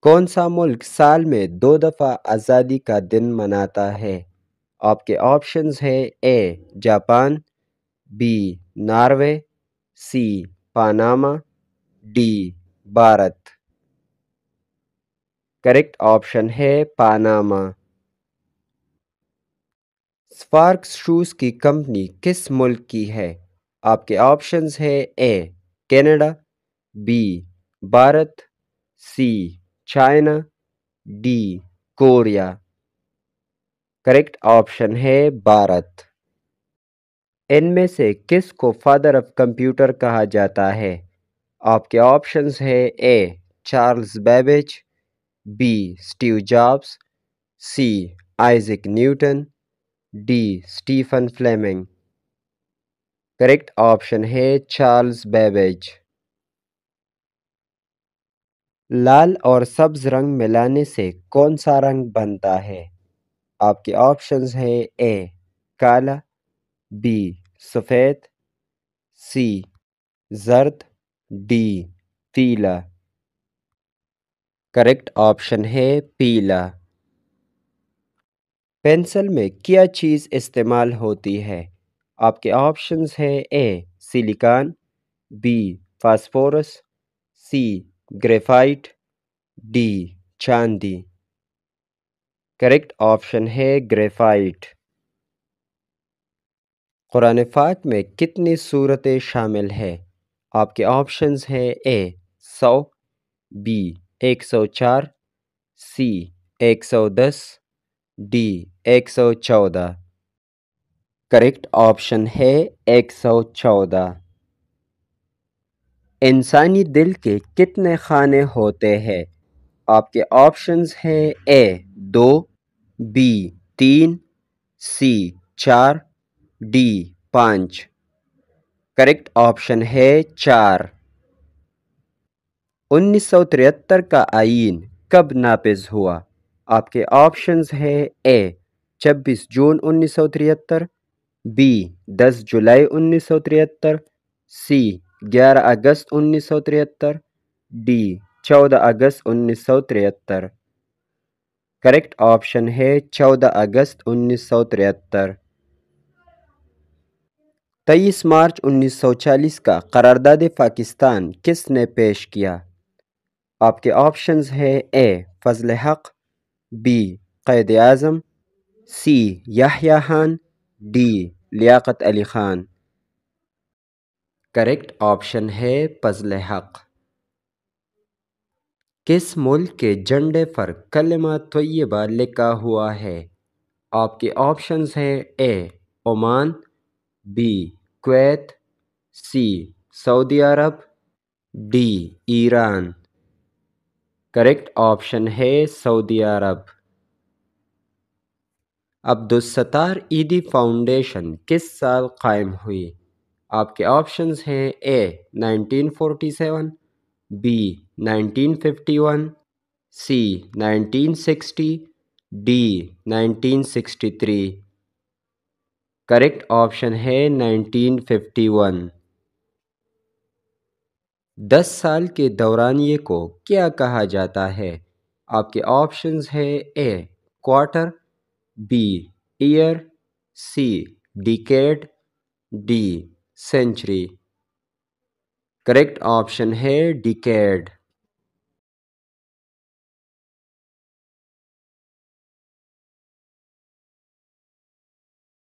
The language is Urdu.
کون سا ملک سال میں 2 دفعہ آزادی کا دن مناتا ہے؟ آپ کے آپشنز ہے A Japan, B Norway, C Panama, D Bharat. Correct option ہے پاناما۔ اسپارکس شوز کی کمپنی کس ملک کی ہے؟ آپ کے آپشنز ہے A Canada, B Bharat, C China, D Korea. Correct option ہے بھارت۔ ان میں سے کس کو فادر آف کمپیوٹر کہا جاتا ہے؟ آپ کے آپشنز ہے A Charles Babbage, B Steve Jobs, C Isaac Newton, D Stephen Fleming. Correct option ہے چارلز بیبیج۔ لال اور سبز رنگ ملانے سے کون سا رنگ بنتا ہے؟ آپ کے آپشنز ہے اے کالا، بی سفید، سی زرد، ڈی پیلا۔ کریکٹ آپشن ہے پیلا۔ پینسل میں کیا چیز استعمال ہوتی ہے؟ آپ کے آپشنز ہے A silicon, B phosphorus, C graphite, D چاندی۔ کریکٹ آپشن ہے گریفائٹ۔ قرآن پاک میں کتنی سورتیں شامل ہیں؟ آپ کے آپشنز ہے A 100، B 104، C 110، D 114۔ Correct option ہے 114۔ انسانی دل کے کتنے خانے ہوتے ہیں؟ آپ کے آپشنز ہیں A 2، B 3، C 4، D 5۔ Correct option ہے 4۔ 1973 کا آئین کب نافذ ہوا؟ آپ کے آپشنز ہیں اے 26 جون 1973، بی 10 جولائی 1973، سی 11 اگست 1973، ڈی 14 اگست 1973۔ کریکٹ آپشن ہے 14 اگست 1973۔ 23 مارچ 1940 کا قرارداد پاکستان کس نے پیش کیا؟ آپ کے آپشنز ہے اے فضل حق، be Quaid Azam, C Yahya Khan, D Liaquat Ali Khan. Correct option ہے فضل حق۔ کس ملک کے جھنڈے پر کلمہ طیبہ لکھا ہوا ہے؟ آپ کے آپشنز ہیں A Oman, B Kuwait, C سعودی عرب، ڈی ایران۔ کریکٹ آپشن ہے سعودی عرب۔ عبدالستار ایدی فاؤنڈیشن کس سال قائم ہوئی؟ آپ کے آپشنز ہیں A 1947، B 1951، C 1960، D 1963۔ Correct option ہے 1951۔ 10 سال کے دورانیے کو کیا کہا جاتا ہے؟ آپ کے آپشنز ہیں A quarter, B year, C decade, D century. Correct option ہے ڈیکیڈ۔